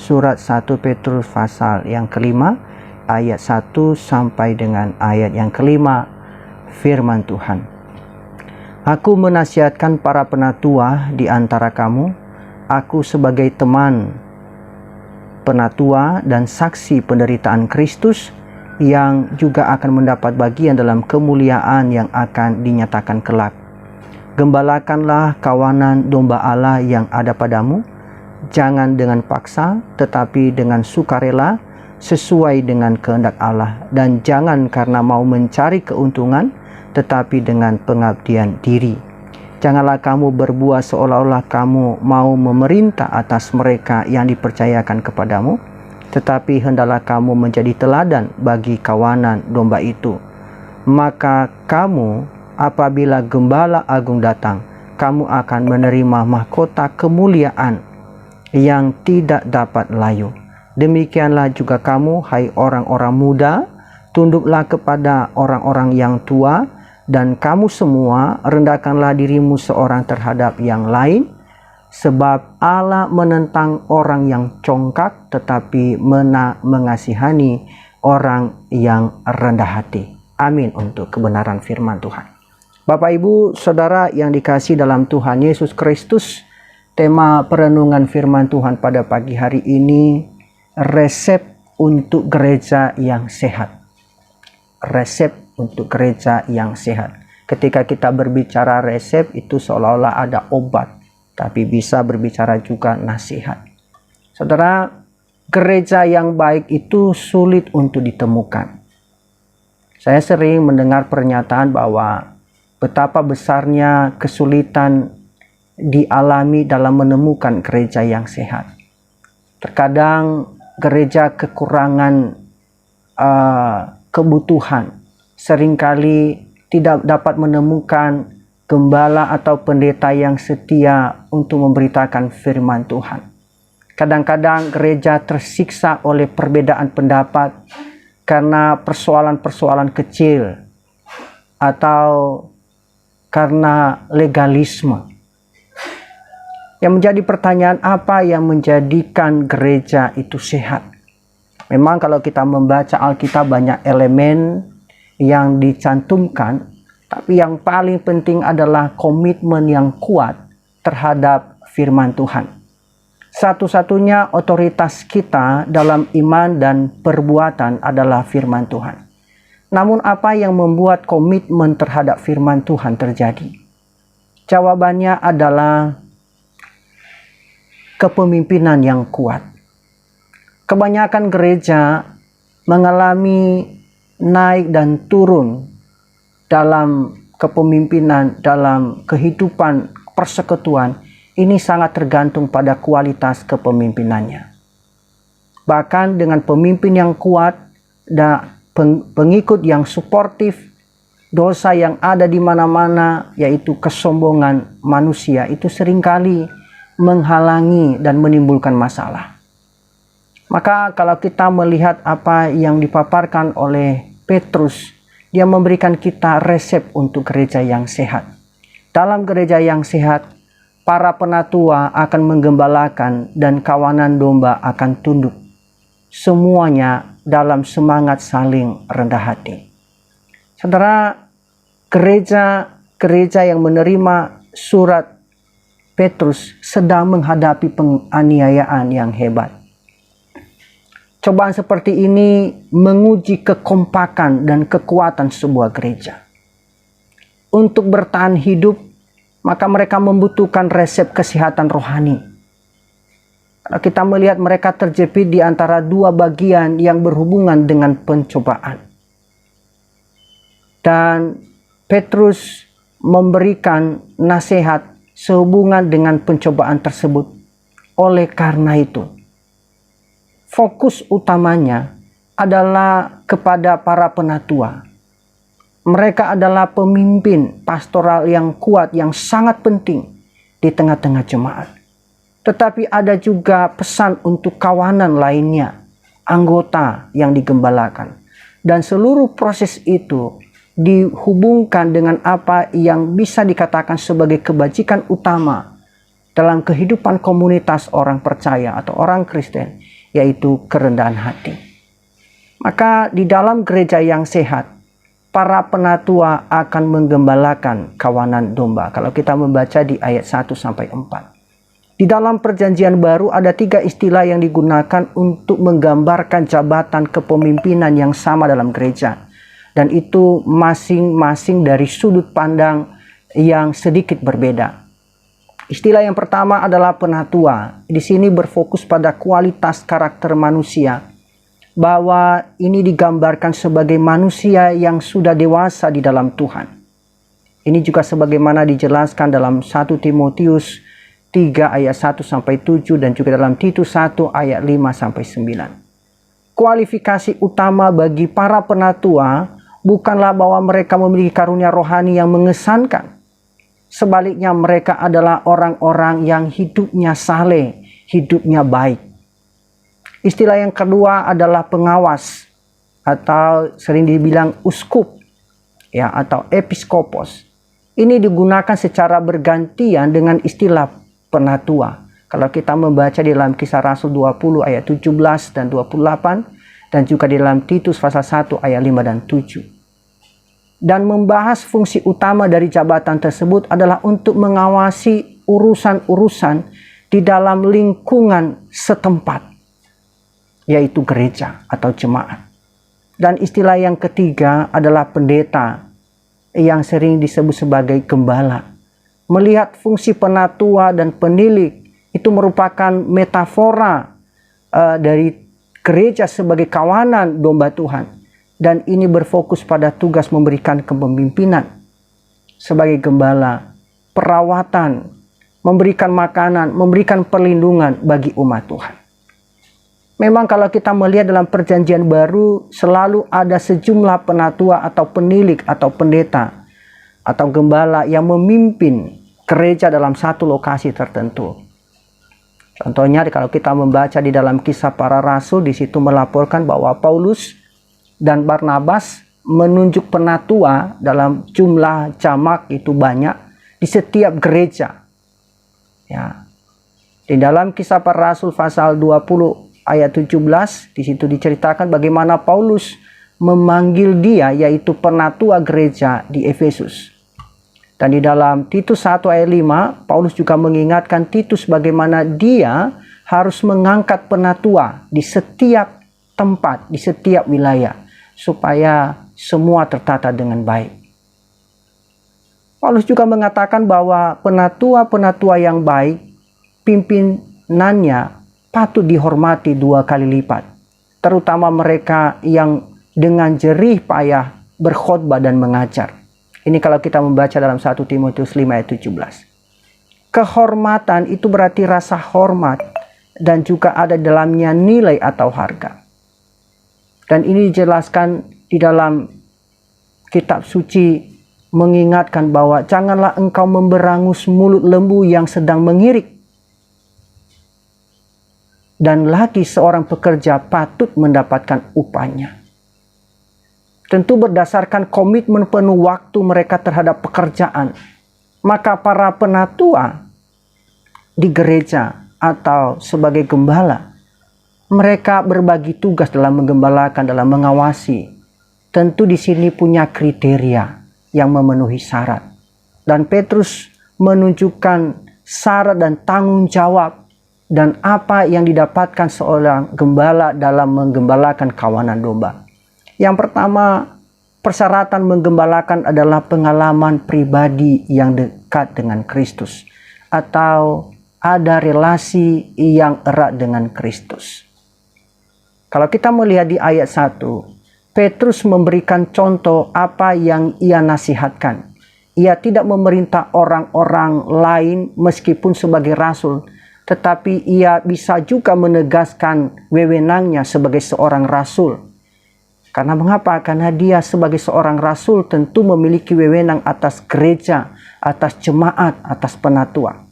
surat 1 Petrus pasal yang kelima, ayat 1 sampai dengan ayat yang kelima. Firman Tuhan. Aku menasihatkan para penatua di antara kamu, aku sebagai teman penatua dan saksi penderitaan Kristus, yang juga akan mendapat bagian dalam kemuliaan yang akan dinyatakan kelak. Gembalakanlah kawanan domba Allah yang ada padamu, jangan dengan paksa, tetapi dengan sukarela, sesuai dengan kehendak Allah, dan jangan karena mau mencari keuntungan, tetapi dengan pengabdian diri. Janganlah kamu berbuat seolah-olah kamu mau memerintah atas mereka yang dipercayakan kepadamu, tetapi hendaklah kamu menjadi teladan bagi kawanan domba itu. Maka kamu, apabila Gembala Agung datang, kamu akan menerima mahkota kemuliaan yang tidak dapat layu. Demikianlah juga kamu, hai orang-orang muda, tunduklah kepada orang-orang yang tua, dan kamu semua rendahkanlah dirimu seorang terhadap yang lain, sebab Allah menentang orang yang congkak, tetapi mengasihani orang yang rendah hati. Amin untuk kebenaran firman Tuhan. Bapak, Ibu, Saudara yang dikasihi dalam Tuhan Yesus Kristus, tema perenungan firman Tuhan pada pagi hari ini, resep untuk gereja yang sehat. Resep untuk gereja yang sehat. Ketika kita berbicara resep, itu seolah-olah ada obat, tapi bisa berbicara juga nasihat. Saudara, gereja yang baik itu sulit untuk ditemukan. Saya sering mendengar pernyataan bahwa betapa besarnya kesulitan dialami dalam menemukan gereja yang sehat. Terkadang gereja kekurangan kebutuhan, seringkali tidak dapat menemukan gembala atau pendeta yang setia untuk memberitakan firman Tuhan. Kadang-kadang gereja tersiksa oleh perbedaan pendapat karena persoalan-persoalan kecil atau karena legalisme. Yang menjadi pertanyaan, apa yang menjadikan gereja itu sehat? Memang kalau kita membaca Alkitab banyak elemen yang dicantumkan, tapi yang paling penting adalah komitmen yang kuat terhadap firman Tuhan. Satu-satunya otoritas kita dalam iman dan perbuatan adalah firman Tuhan. Namun apa yang membuat komitmen terhadap firman Tuhan terjadi? Jawabannya adalah kepemimpinan yang kuat. Kebanyakan gereja mengalami naik dan turun dalam kepemimpinan, dalam kehidupan persekutuan. Ini sangat tergantung pada kualitas kepemimpinannya. Bahkan dengan pemimpin yang kuat dan pengikut yang suportif, dosa yang ada di mana-mana, yaitu kesombongan manusia, itu seringkali menghalangi dan menimbulkan masalah. Maka kalau kita melihat apa yang dipaparkan oleh Petrus, dia memberikan kita resep untuk gereja yang sehat. Dalam gereja yang sehat, para penatua akan menggembalakan dan kawanan domba akan tunduk. Semuanya dalam semangat saling rendah hati. Saudara, gereja yang menerima surat Petrus sedang menghadapi penganiayaan yang hebat. Cobaan seperti ini menguji kekompakan dan kekuatan sebuah gereja. Untuk bertahan hidup, maka mereka membutuhkan resep kesehatan rohani. Kalau kita melihat mereka terjepit di antara dua bagian yang berhubungan dengan pencobaan. Dan Petrus memberikan nasihat sehubungan dengan pencobaan tersebut. Oleh karena itu, fokus utamanya adalah kepada para penatua. Mereka adalah pemimpin pastoral yang kuat, yang sangat penting di tengah-tengah jemaat. Tetapi ada juga pesan untuk kawanan lainnya, anggota yang digembalakan. Dan seluruh proses itu dihubungkan dengan apa yang bisa dikatakan sebagai kebajikan utama dalam kehidupan komunitas orang percaya atau orang Kristen, yaitu kerendahan hati. Maka di dalam gereja yang sehat, para penatua akan menggembalakan kawanan domba. Kalau kita membaca di ayat 1-4. Di dalam perjanjian baru ada 3 istilah yang digunakan untuk menggambarkan jabatan kepemimpinan yang sama dalam gereja. Dan itu masing-masing dari sudut pandang yang sedikit berbeda. Istilah yang pertama adalah penatua. Di sini berfokus pada kualitas karakter manusia, bahwa ini digambarkan sebagai manusia yang sudah dewasa di dalam Tuhan. Ini juga sebagaimana dijelaskan dalam 1 Timotius 3 ayat 1-7 dan juga dalam Titus 1 ayat 5-9. Kualifikasi utama bagi para penatua bukanlah bahwa mereka memiliki karunia rohani yang mengesankan. Sebaliknya mereka adalah orang-orang yang hidupnya saleh, hidupnya baik. Istilah yang kedua adalah pengawas atau sering dibilang uskup ya, atau episkopos. Ini digunakan secara bergantian dengan istilah penatua. Kalau kita membaca di dalam Kisah Rasul 20 ayat 17 dan 28 dan juga di dalam Titus pasal 1 ayat 5 dan 7. Dan membahas fungsi utama dari jabatan tersebut adalah untuk mengawasi urusan-urusan di dalam lingkungan setempat, yaitu gereja atau jemaat. Dan istilah yang ketiga adalah pendeta, yang sering disebut sebagai gembala. Melihat fungsi penatua dan penilik itu merupakan metafora dari gereja sebagai kawanan domba Tuhan. Dan ini berfokus pada tugas memberikan kepemimpinan sebagai gembala, perawatan, memberikan makanan, memberikan perlindungan bagi umat Tuhan. Memang kalau kita melihat dalam perjanjian baru selalu ada sejumlah penatua atau penilik atau pendeta atau gembala yang memimpin gereja dalam satu lokasi tertentu. Contohnya kalau kita membaca di dalam Kisah Para Rasul, di situ melaporkan bahwa Paulus dan Barnabas menunjuk penatua dalam jumlah jamak itu banyak di setiap gereja. Ya. Di dalam Kisah Para Rasul pasal 20 ayat 17, di situ diceritakan bagaimana Paulus memanggil dia, yaitu penatua gereja di Efesus. Dan di dalam Titus 1 ayat 5, Paulus juga mengingatkan Titus bagaimana dia harus mengangkat penatua di setiap tempat, di setiap wilayah, supaya semua tertata dengan baik. Paulus juga mengatakan bahwa penatua-penatua yang baik, pimpinannya patut dihormati 2 kali lipat, terutama mereka yang dengan jerih payah berkhotbah dan mengajar. Ini kalau kita membaca dalam 1 Timotius 5 ayat 17. Kehormatan itu berarti rasa hormat dan juga ada dalamnya nilai atau harga. Dan ini dijelaskan di dalam kitab suci mengingatkan bahwa janganlah engkau memberangus mulut lembu yang sedang mengirik. Dan lagi seorang pekerja patut mendapatkan upahnya. Tentu berdasarkan komitmen penuh waktu mereka terhadap pekerjaan. Maka para penatua di gereja atau sebagai gembala, mereka berbagi tugas dalam menggembalakan, dalam mengawasi. Tentu di sini punya kriteria yang memenuhi syarat. Dan Petrus menunjukkan syarat dan tanggung jawab dan apa yang didapatkan seorang gembala dalam menggembalakan kawanan domba. Yang pertama, persyaratan menggembalakan adalah pengalaman pribadi yang dekat dengan Kristus, atau ada relasi yang erat dengan Kristus. Kalau kita melihat di ayat 1, Petrus memberikan contoh apa yang ia nasihatkan. Ia tidak memerintah orang-orang lain meskipun sebagai rasul, tetapi ia bisa juga menegaskan wewenangnya sebagai seorang rasul. Karena mengapa? Karena dia sebagai seorang rasul tentu memiliki wewenang atas gereja, atas jemaat, atas penatua.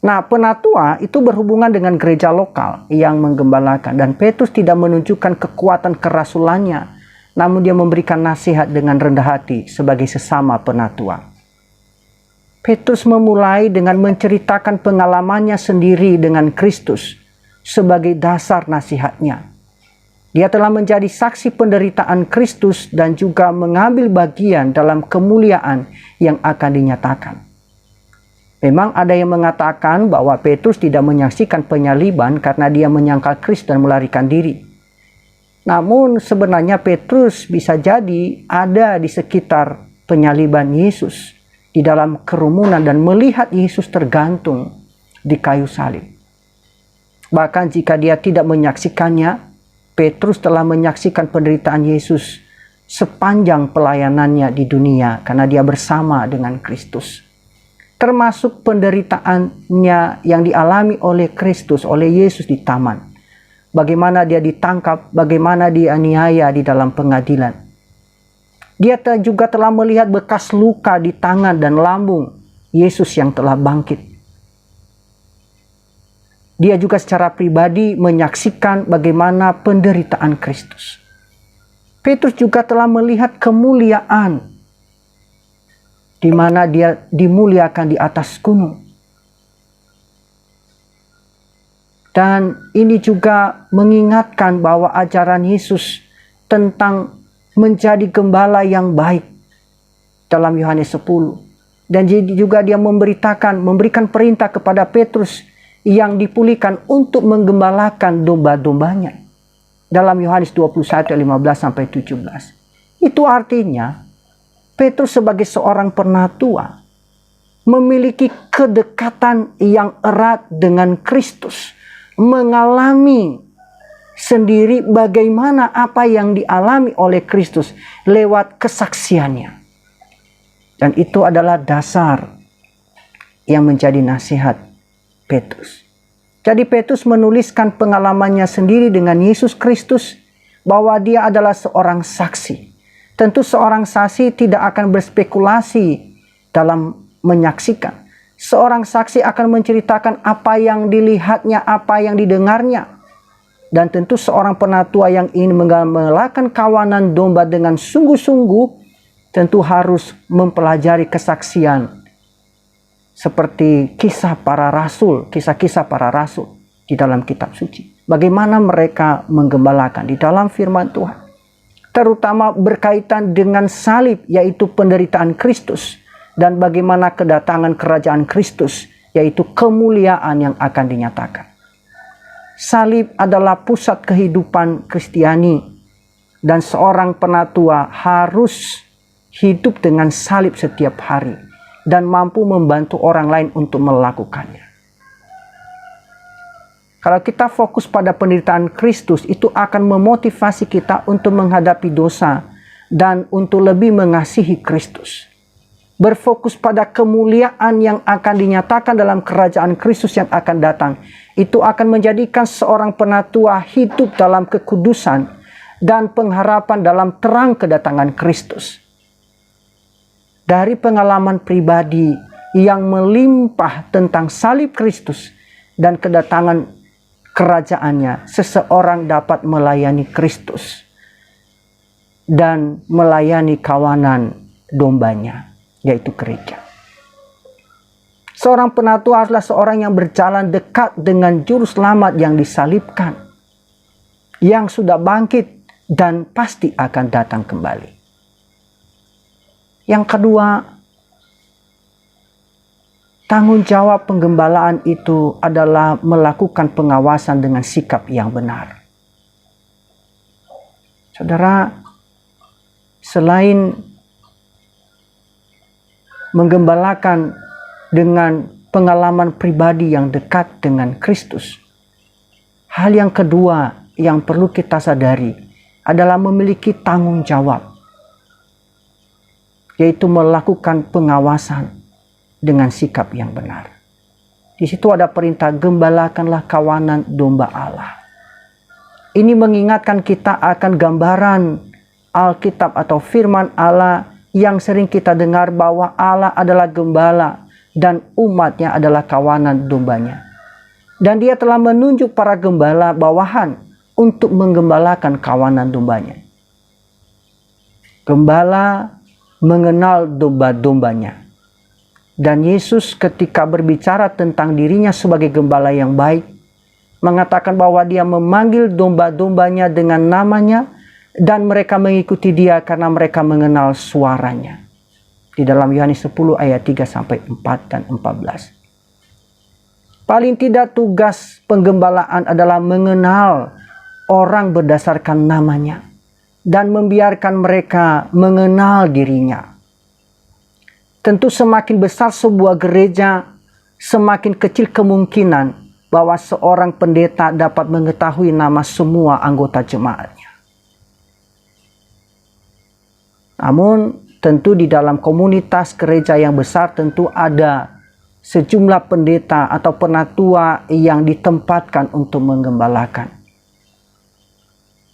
Nah, penatua itu berhubungan dengan gereja lokal yang menggembalakan. Dan Petrus tidak menunjukkan kekuatan kerasulannya, namun dia memberikan nasihat dengan rendah hati sebagai sesama penatua. Petrus memulai dengan menceritakan pengalamannya sendiri dengan Kristus, sebagai dasar nasihatnya. Dia telah menjadi saksi penderitaan Kristus dan juga mengambil bagian dalam kemuliaan yang akan dinyatakan. Memang ada yang mengatakan bahwa Petrus tidak menyaksikan penyaliban karena dia menyangkal Kristus dan melarikan diri. Namun sebenarnya Petrus bisa jadi ada di sekitar penyaliban Yesus, di dalam kerumunan dan melihat Yesus tergantung di kayu salib. Bahkan jika dia tidak menyaksikannya, Petrus telah menyaksikan penderitaan Yesus sepanjang pelayanannya di dunia karena dia bersama dengan Kristus. Termasuk penderitaannya yang dialami oleh Kristus, oleh Yesus di taman. Bagaimana dia ditangkap, bagaimana dianiaya di dalam pengadilan. Dia juga telah melihat bekas luka di tangan dan lambung Yesus yang telah bangkit. Dia juga secara pribadi menyaksikan bagaimana penderitaan Kristus. Petrus juga telah melihat kemuliaan di mana dia dimuliakan di atas gunung. Dan ini juga mengingatkan bahwa ajaran Yesus tentang menjadi gembala yang baik dalam Yohanes 10. Dan juga dia memberikan perintah kepada Petrus yang dipulihkan untuk menggembalakan domba-dombanya. Dalam Yohanes 21 15-17. Itu artinya Petrus sebagai seorang penatua memiliki kedekatan yang erat dengan Kristus, mengalami sendiri bagaimana apa yang dialami oleh Kristus lewat kesaksiannya. Dan itu adalah dasar yang menjadi nasihat Petrus. Jadi Petrus menuliskan pengalamannya sendiri dengan Yesus Kristus bahwa dia adalah seorang saksi. Tentu seorang saksi tidak akan berspekulasi dalam menyaksikan. Seorang saksi akan menceritakan apa yang dilihatnya, apa yang didengarnya. Dan tentu seorang penatua yang ingin menggembalakan kawanan domba dengan sungguh-sungguh tentu harus mempelajari kesaksian. Seperti kisah-kisah para rasul di dalam kitab suci. Bagaimana mereka menggembalakan di dalam firman Tuhan. Terutama berkaitan dengan salib, yaitu penderitaan Kristus. Dan bagaimana kedatangan kerajaan Kristus, yaitu kemuliaan yang akan dinyatakan. Salib adalah pusat kehidupan Kristiani. Dan seorang penatua harus hidup dengan salib setiap hari. Dan mampu membantu orang lain untuk melakukannya. Kalau kita fokus pada penderitaan Kristus, itu akan memotivasi kita untuk menghadapi dosa dan untuk lebih mengasihi Kristus. Berfokus pada kemuliaan yang akan dinyatakan dalam kerajaan Kristus yang akan datang. Itu akan menjadikan seorang penatua hidup dalam kekudusan dan pengharapan dalam terang kedatangan Kristus. Dari pengalaman pribadi yang melimpah tentang salib Kristus dan kedatangan kerajaannya, seseorang dapat melayani Kristus dan melayani kawanan dombanya, yaitu gereja. Seorang penatua adalah seorang yang berjalan dekat dengan juru selamat yang disalibkan, yang sudah bangkit dan pasti akan datang kembali. Yang kedua, tanggung jawab penggembalaan itu adalah melakukan pengawasan dengan sikap yang benar. Saudara, selain menggembalakan dengan pengalaman pribadi yang dekat dengan Kristus, hal yang kedua yang perlu kita sadari adalah memiliki tanggung jawab, yaitu melakukan pengawasan dengan sikap yang benar. Di situ ada perintah, gembalakanlah kawanan domba Allah. Ini mengingatkan kita akan gambaran Alkitab atau firman Allah yang sering kita dengar bahwa Allah adalah gembala dan umatnya adalah kawanan dombanya. Dan dia telah menunjuk para gembala bawahan untuk menggembalakan kawanan dombanya. Gembala mengenal domba-dombanya. Dan Yesus ketika berbicara tentang dirinya sebagai gembala yang baik, mengatakan bahwa dia memanggil domba-dombanya dengan namanya dan mereka mengikuti dia karena mereka mengenal suaranya. Di dalam Yohanes 10 ayat 3 sampai 4 dan 14. Paling tidak tugas penggembalaan adalah mengenal orang berdasarkan namanya dan membiarkan mereka mengenal dirinya. Tentu semakin besar sebuah gereja, semakin kecil kemungkinan bahwa seorang pendeta dapat mengetahui nama semua anggota jemaatnya. Namun tentu di dalam komunitas gereja yang besar tentu ada sejumlah pendeta atau penatua yang ditempatkan untuk menggembalakan.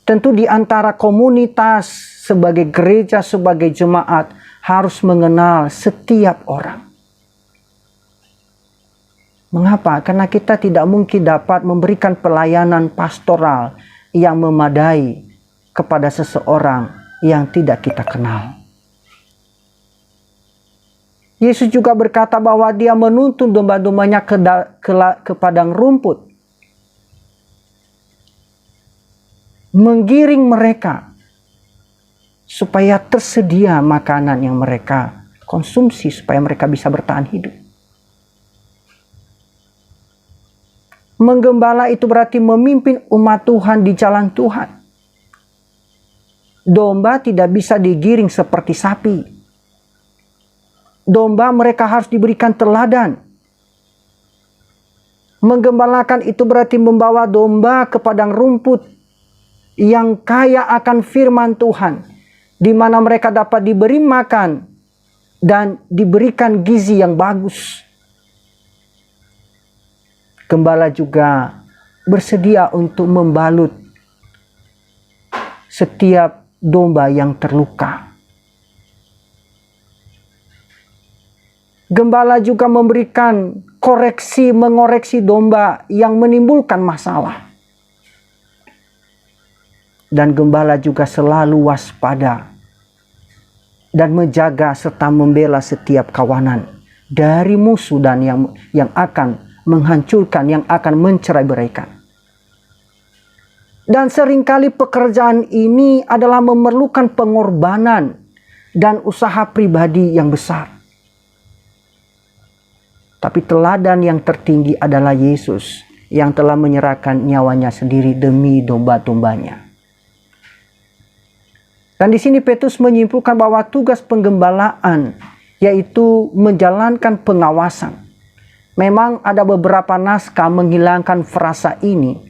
Tentu di antara komunitas sebagai gereja, sebagai jemaat harus mengenal setiap orang. Mengapa? Karena kita tidak mungkin dapat memberikan pelayanan pastoral yang memadai kepada seseorang yang tidak kita kenal. Yesus juga berkata bahwa dia menuntun domba-dombanya ke padang rumput. Menggiring mereka supaya tersedia makanan yang mereka konsumsi supaya mereka bisa bertahan hidup. Menggembala itu berarti memimpin umat Tuhan di jalan Tuhan. Domba tidak bisa digiring seperti sapi. Domba mereka harus diberikan teladan. Menggembalakan itu berarti membawa domba ke padang rumput yang kaya akan firman Tuhan, di mana mereka dapat diberi makan dan diberikan gizi yang bagus. Gembala juga bersedia untuk membalut setiap domba yang terluka. Gembala juga memberikan mengoreksi domba yang menimbulkan masalah. Dan gembala juga selalu waspada dan menjaga serta membela setiap kawanan dari musuh dan yang akan menghancurkan, yang akan mencerai-beraikan. Dan seringkali pekerjaan ini adalah memerlukan pengorbanan dan usaha pribadi yang besar. Tapi teladan yang tertinggi adalah Yesus yang telah menyerahkan nyawanya sendiri demi domba-dombanya. Dan di sini Petrus menyimpulkan bahwa tugas penggembalaan yaitu menjalankan pengawasan. Memang ada beberapa naskah menghilangkan frasa ini,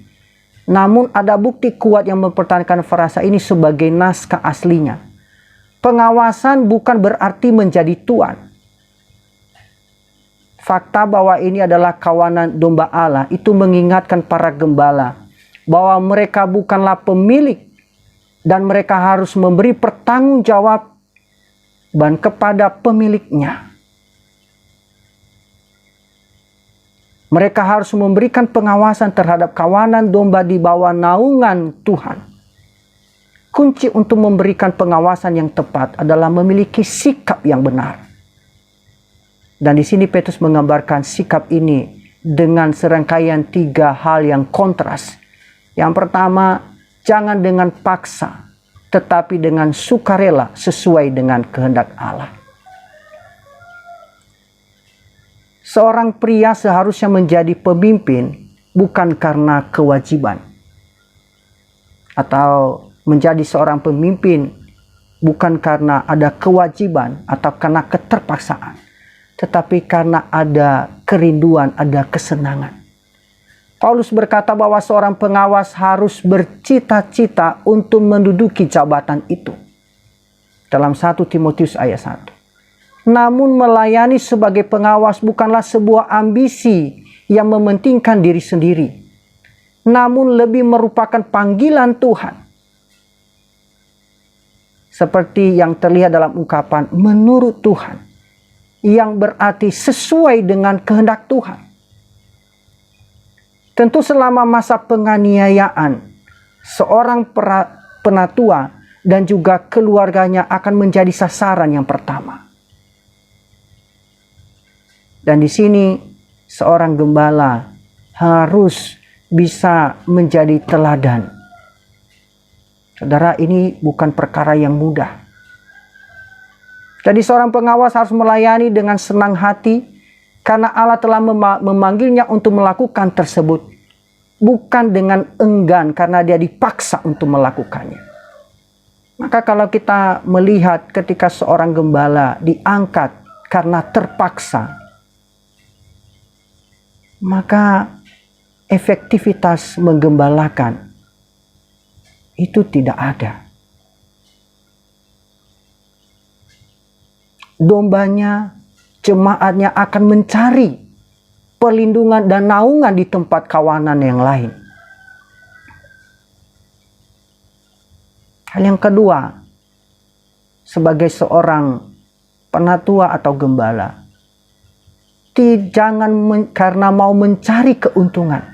namun ada bukti kuat yang mempertahankan frasa ini sebagai naskah aslinya. Pengawasan bukan berarti menjadi tuan. Fakta bahwa ini adalah kawanan domba Allah itu mengingatkan para gembala bahwa mereka bukanlah pemilik dan mereka harus memberi pertanggungjawaban kepada pemiliknya. Mereka harus memberikan pengawasan terhadap kawanan domba di bawah naungan Tuhan. Kunci untuk memberikan pengawasan yang tepat adalah memiliki sikap yang benar. Dan di sini Petrus menggambarkan sikap ini dengan serangkaian 3 hal yang kontras. Yang pertama, jangan dengan paksa, tetapi dengan sukarela sesuai dengan kehendak Allah. Seorang pria seharusnya menjadi pemimpin bukan karena kewajiban. Atau menjadi seorang pemimpin bukan karena ada kewajiban atau karena keterpaksaan. Tetapi karena ada kerinduan, ada kesenangan. Paulus berkata bahwa seorang pengawas harus bercita-cita untuk menduduki jabatan itu. Dalam 1 Timotius ayat 1. Namun melayani sebagai pengawas bukanlah sebuah ambisi yang mementingkan diri sendiri. Namun lebih merupakan panggilan Tuhan. Seperti yang terlihat dalam ungkapan menurut Tuhan. Yang berarti sesuai dengan kehendak Tuhan. Tentu selama masa penganiayaan, seorang penatua dan juga keluarganya akan menjadi sasaran yang pertama. Dan di sini seorang gembala harus bisa menjadi teladan. Saudara, ini bukan perkara yang mudah. Jadi seorang pengawas harus melayani dengan senang hati karena Allah telah memanggilnya untuk melakukan tersebut. Bukan dengan enggan karena dia dipaksa untuk melakukannya. Maka kalau kita melihat ketika seorang gembala diangkat karena terpaksa, maka efektivitas menggembalakan itu tidak ada. Dombanya, jemaatnya akan mencari perlindungan dan naungan di tempat kawanan yang lain. Hal yang kedua, sebagai seorang penatua atau gembala, jangan karena mau mencari keuntungan,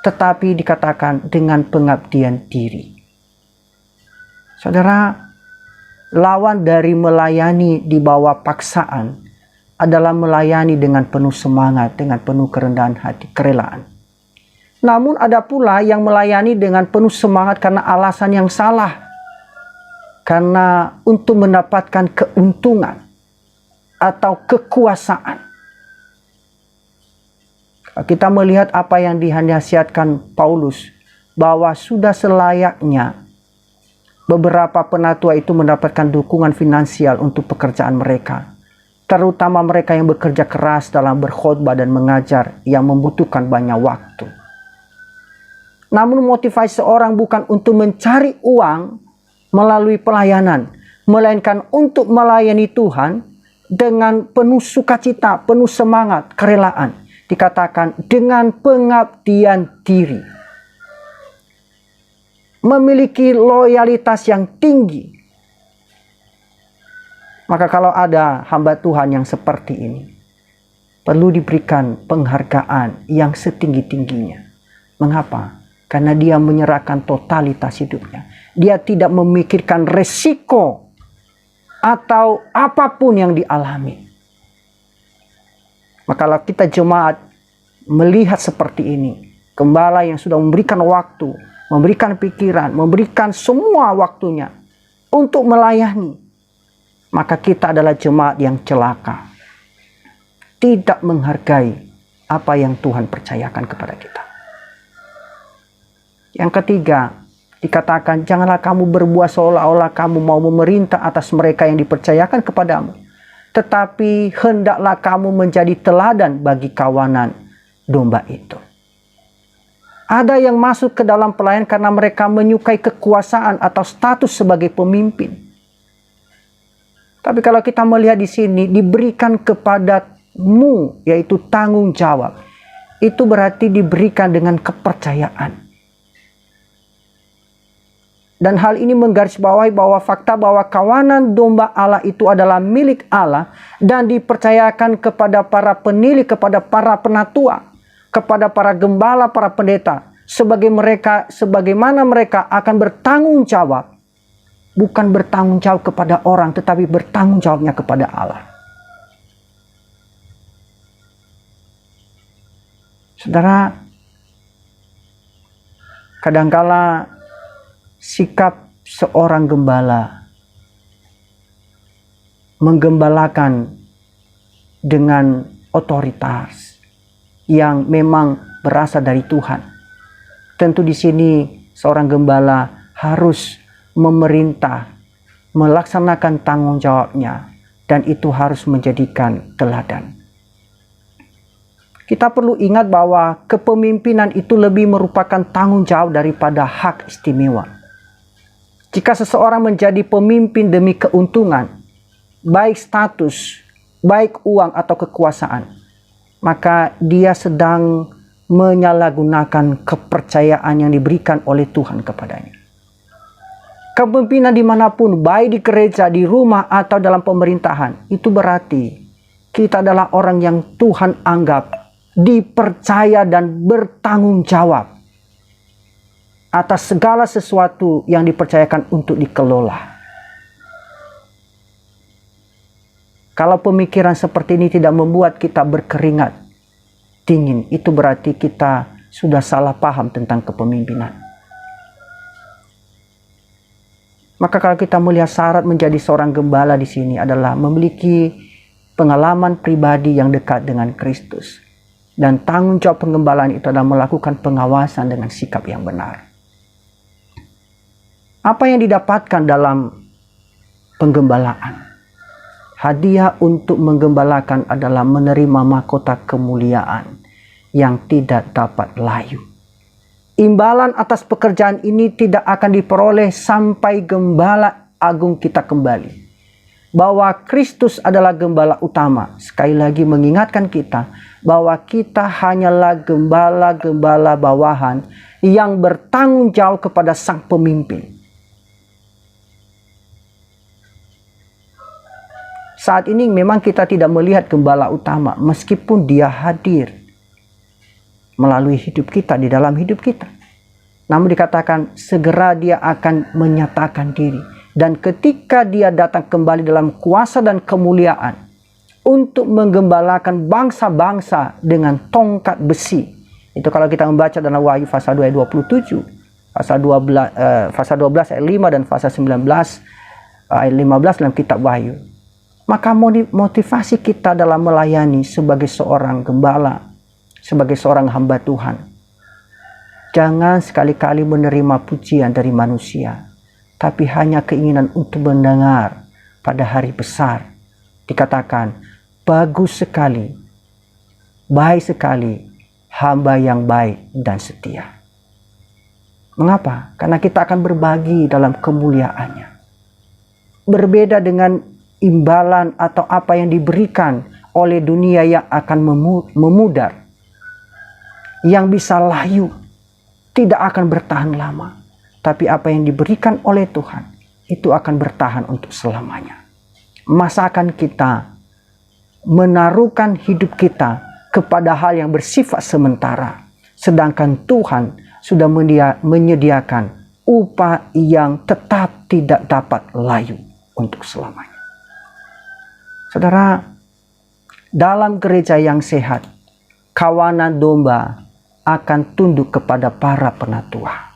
tetapi dikatakan dengan pengabdian diri. Saudara, lawan dari melayani di bawah paksaan adalah melayani dengan penuh semangat, dengan penuh kerendahan hati, kerelaan. Namun ada pula yang melayani dengan penuh semangat karena alasan yang salah. Karena untuk mendapatkan keuntungan atau kekuasaan. Kita melihat apa yang dinasihatkan Paulus, bahwa sudah selayaknya beberapa penatua itu mendapatkan dukungan finansial untuk pekerjaan mereka. Terutama mereka yang bekerja keras dalam berkhotbah dan mengajar yang membutuhkan banyak waktu. Namun motivasi seorang bukan untuk mencari uang melalui pelayanan, melainkan untuk melayani Tuhan dengan penuh sukacita, penuh semangat, kerelaan. Dikatakan dengan pengabdian diri. Memiliki loyalitas yang tinggi. Maka kalau ada hamba Tuhan yang seperti ini, perlu diberikan penghargaan yang setinggi-tingginya. Mengapa? Karena dia menyerahkan totalitas hidupnya. Dia tidak memikirkan resiko atau apapun yang dialami. Maka kalau kita jemaat melihat seperti ini, gembala yang sudah memberikan waktu, memberikan pikiran, memberikan semua waktunya untuk melayani, maka kita adalah jemaat yang celaka. Tidak menghargai apa yang Tuhan percayakan kepada kita. Yang ketiga, dikatakan janganlah kamu berbuat seolah-olah kamu mau memerintah atas mereka yang dipercayakan kepadamu. Tetapi hendaklah kamu menjadi teladan bagi kawanan domba itu. Ada yang masuk ke dalam pelayan karena mereka menyukai kekuasaan atau status sebagai pemimpin. Tapi kalau kita melihat di sini, diberikan kepadamu, yaitu tanggung jawab. Itu berarti diberikan dengan kepercayaan. Dan hal ini menggarisbawahi bahwa fakta bahwa kawanan domba Allah itu adalah milik Allah dan dipercayakan kepada para penilik, kepada para penatua, kepada para gembala, para pendeta, sebagaimana mereka akan bertanggung jawab. Bukan bertanggung jawab kepada orang, tetapi bertanggung jawabnya kepada Allah. Saudara, kadangkala sikap seorang gembala menggembalakan dengan otoritas yang memang berasal dari Tuhan. Tentu di sini seorang gembala harus memerintah, melaksanakan tanggung jawabnya, dan itu harus menjadikan teladan. Kita perlu ingat bahwa kepemimpinan itu lebih merupakan tanggung jawab daripada hak istimewa. Jika seseorang menjadi pemimpin demi keuntungan, baik status, baik uang atau kekuasaan, maka dia sedang menyalahgunakan kepercayaan yang diberikan oleh Tuhan kepadanya. Kepemimpinan dimanapun, baik di gereja, di rumah, atau dalam pemerintahan, itu berarti kita adalah orang yang Tuhan anggap dipercaya dan bertanggung jawab atas segala sesuatu yang dipercayakan untuk dikelola. Kalau pemikiran seperti ini tidak membuat kita berkeringat dingin, itu berarti kita sudah salah paham tentang kepemimpinan. Maka kalau kita melihat syarat menjadi seorang gembala di sini adalah memiliki pengalaman pribadi yang dekat dengan Kristus. Dan tanggung jawab penggembalaan itu adalah melakukan pengawasan dengan sikap yang benar. Apa yang didapatkan dalam penggembalaan? Hadiah untuk menggembalakan adalah menerima mahkota kemuliaan yang tidak dapat layu. Imbalan atas pekerjaan ini tidak akan diperoleh sampai gembala agung kita kembali. Bahwa Kristus adalah gembala utama. Sekali lagi mengingatkan kita bahwa kita hanyalah gembala-gembala bawahan yang bertanggung jawab kepada sang pemimpin. Saat ini memang kita tidak melihat gembala utama meskipun dia hadir melalui hidup kita, di dalam hidup kita. Namun dikatakan segera dia akan menyatakan diri. Dan ketika dia datang kembali dalam kuasa dan kemuliaan untuk menggembalakan bangsa-bangsa dengan tongkat besi. Itu kalau kita membaca dalam Wahyu pasal 2 ayat 27, pasal 12 ayat 5 dan pasal 19 ayat 15 dalam kitab Wahyu. Maka motivasi kita dalam melayani sebagai seorang gembala, sebagai seorang hamba Tuhan, jangan sekali-kali menerima pujian dari manusia, tapi hanya keinginan untuk mendengar pada hari besar. Dikatakan, bagus sekali, baik sekali, hamba yang baik dan setia. Mengapa? Karena kita akan berbagi dalam kemuliaannya. Berbeda dengan imbalan atau apa yang diberikan oleh dunia yang akan memudar, yang bisa layu, tidak akan bertahan lama. Tapi apa yang diberikan oleh Tuhan itu akan bertahan untuk selamanya. Masakan kita menaruhkan hidup kita kepada hal yang bersifat sementara, sedangkan Tuhan sudah menyediakan upah yang tetap tidak dapat layu untuk selamanya. Saudara, dalam gereja yang sehat, kawanan domba akan tunduk kepada para penatua.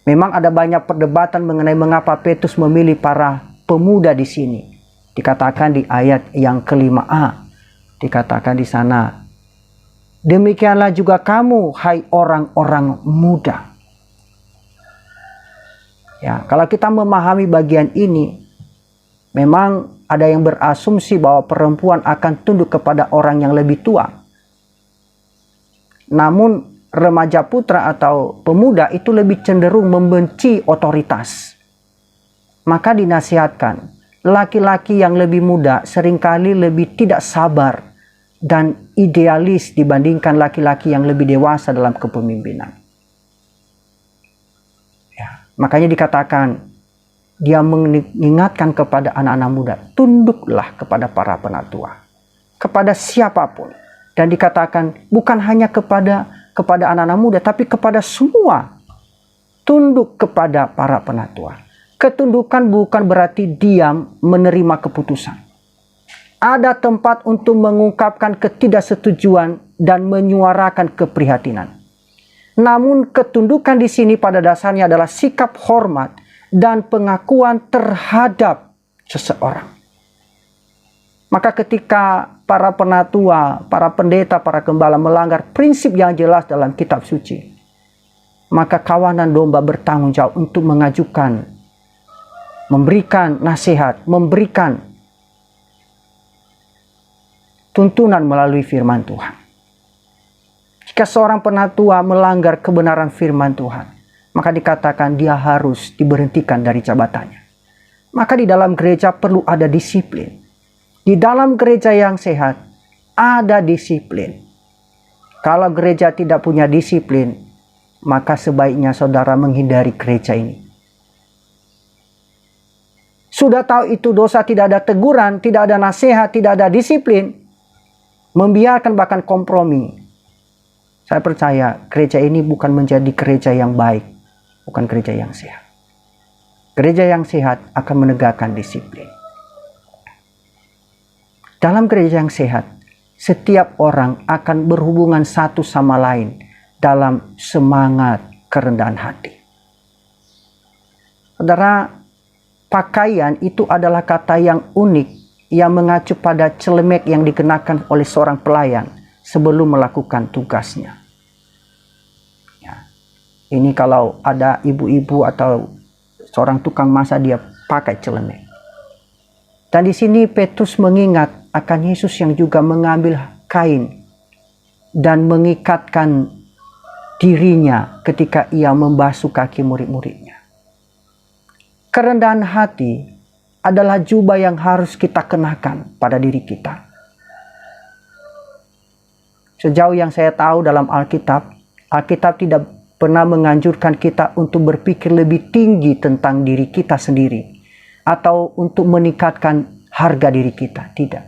Memang ada banyak perdebatan mengenai mengapa Petrus memilih para pemuda di sini. Dikatakan di ayat yang ke-5a, dikatakan di sana, demikianlah juga kamu, hai orang-orang muda. Ya, kalau kita memahami bagian ini, memang ada yang berasumsi bahwa perempuan akan tunduk kepada orang yang lebih tua. Namun remaja putra atau pemuda itu lebih cenderung membenci otoritas. Maka dinasihatkan, laki-laki yang lebih muda seringkali lebih tidak sabar dan idealis dibandingkan laki-laki yang lebih dewasa dalam kepemimpinan. Ya, makanya dikatakan, dia mengingatkan kepada anak-anak muda, tunduklah kepada para penatua, kepada siapapun. Dan dikatakan bukan hanya kepada anak-anak muda, tapi kepada semua. Tunduk kepada para penatua. Ketundukan bukan berarti diam menerima keputusan. Ada tempat untuk mengungkapkan ketidaksetujuan dan menyuarakan keprihatinan. Namun ketundukan di sini pada dasarnya adalah sikap hormat dan pengakuan terhadap seseorang. Maka ketika para penatua, para pendeta, para gembala melanggar prinsip yang jelas dalam kitab suci, maka kawanan domba bertanggung jawab untuk mengajukan, memberikan nasihat, memberikan tuntunan melalui firman Tuhan. Jika seorang penatua melanggar kebenaran firman Tuhan, maka dikatakan dia harus diberhentikan dari jabatannya. Maka di dalam gereja perlu ada disiplin. Di dalam gereja yang sehat ada disiplin. Kalau gereja tidak punya disiplin, maka sebaiknya saudara menghindari gereja ini. Sudah tahu itu dosa, tidak ada teguran, tidak ada nasihat, tidak ada disiplin, membiarkan bahkan kompromi. Saya percaya gereja ini bukan menjadi gereja yang baik, bukan gereja yang sehat. Gereja yang sehat akan menegakkan disiplin. Dalam gereja yang sehat, setiap orang akan berhubungan satu sama lain dalam semangat kerendahan hati. Saudara, pakaian itu adalah kata yang unik yang mengacu pada celemek yang dikenakan oleh seorang pelayan sebelum melakukan tugasnya. Ya, ini kalau ada ibu-ibu atau seorang tukang masak, dia pakai celemek. Dan di sini Petrus mengingat akan Yesus yang juga mengambil kain dan mengikatkan dirinya ketika ia membasuh kaki murid-muridnya. Kerendahan hati adalah jubah yang harus kita kenakan pada diri kita. Sejauh yang saya tahu dalam Alkitab, Alkitab tidak pernah menganjurkan kita untuk berpikir lebih tinggi tentang diri kita sendiri atau untuk meningkatkan harga diri kita. Tidak.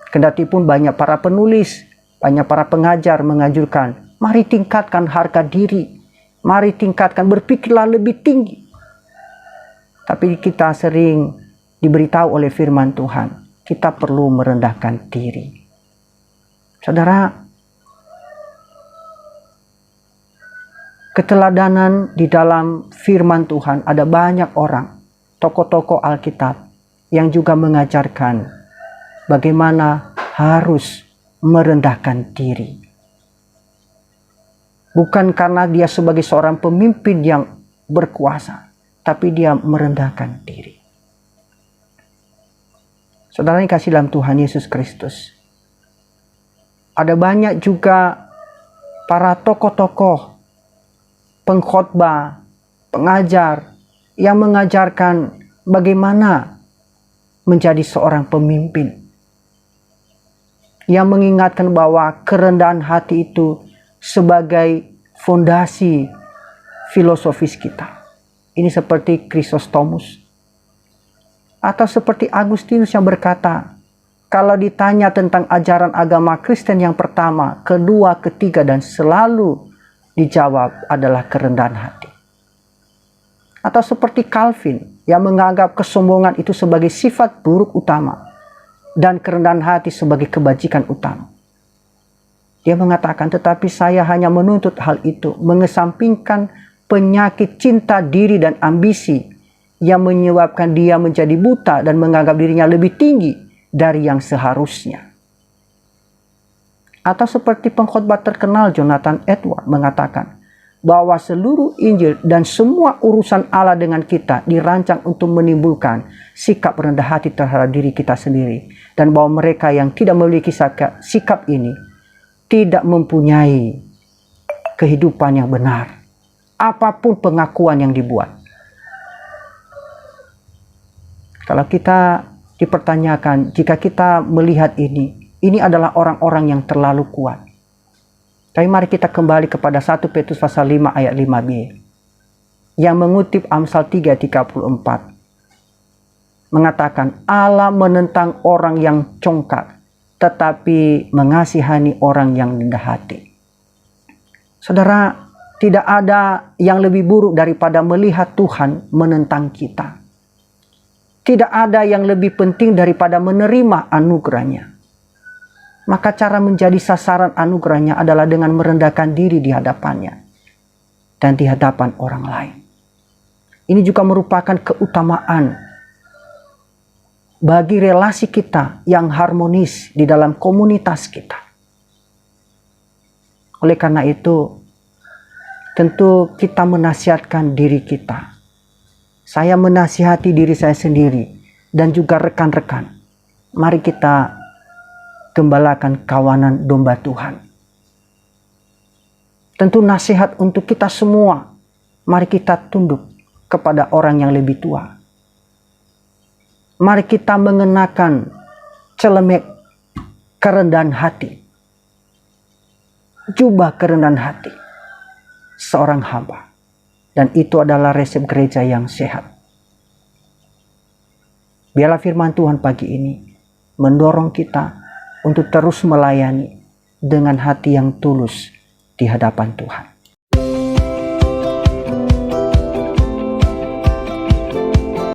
Kendatipun banyak para penulis, banyak para pengajar menganjurkan, mari tingkatkan harga diri. Mari tingkatkan, berpikirlah lebih tinggi. Tapi kita sering diberitahu oleh firman Tuhan, kita perlu merendahkan diri. Saudara, keteladanan di dalam firman Tuhan, ada banyak orang, tokoh-tokoh Alkitab, yang juga mengajarkan bagaimana harus merendahkan diri. Bukan karena dia sebagai seorang pemimpin yang berkuasa, tapi dia merendahkan diri. Saudara yang kasih dalam Tuhan Yesus Kristus, ada banyak juga para tokoh-tokoh, pengkhotbah, pengajar yang mengajarkan bagaimana menjadi seorang pemimpin. Yang mengingatkan bahwa kerendahan hati itu sebagai fondasi filosofis kita. Ini seperti Chrysostomus atau seperti Agustinus yang berkata, kalau ditanya tentang ajaran agama Kristen yang pertama, kedua, ketiga, dan selalu dijawab adalah kerendahan hati. Atau seperti Calvin yang menganggap kesombongan itu sebagai sifat buruk utama dan kerendahan hati sebagai kebajikan utama. Dia mengatakan, tetapi saya hanya menuntut hal itu, mengesampingkan penyakit cinta diri dan ambisi yang menyebabkan dia menjadi buta dan menganggap dirinya lebih tinggi dari yang seharusnya. Atau seperti pengkhotbah terkenal Jonathan Edwards mengatakan bahwa seluruh Injil dan semua urusan Allah dengan kita dirancang untuk menimbulkan sikap rendah hati terhadap diri kita sendiri, dan bahwa mereka yang tidak memiliki sikap ini tidak mempunyai kehidupan yang benar, apapun pengakuan yang dibuat. Kalau kita dipertanyakan, jika kita melihat ini adalah orang-orang yang terlalu kuat. Tapi mari kita kembali kepada 1 Petrus pasal 5 ayat 5b yang mengutip Amsal 3:34. Mengatakan, Allah menentang orang yang congkak, tetapi mengasihani orang yang rendah hati. Saudara, tidak ada yang lebih buruk daripada melihat Tuhan menentang kita. Tidak ada yang lebih penting daripada menerima anugerahnya. Maka cara menjadi sasaran anugerahnya adalah dengan merendahkan diri di hadapannya dan di hadapan orang lain. Ini juga merupakan keutamaan bagi relasi kita yang harmonis di dalam komunitas kita. Oleh karena itu, tentu kita menasihatkan diri kita. Saya menasihati diri saya sendiri dan juga rekan-rekan. Mari kita gembalakan kawanan domba Tuhan. Tentu nasihat untuk kita semua. Mari kita tunduk kepada orang yang lebih tua. Mari kita mengenakan celemek kerendahan hati. Jubah kerendahan hati seorang hamba. Dan itu adalah resep gereja yang sehat. Biarlah firman Tuhan pagi ini mendorong kita untuk terus melayani dengan hati yang tulus di hadapan Tuhan.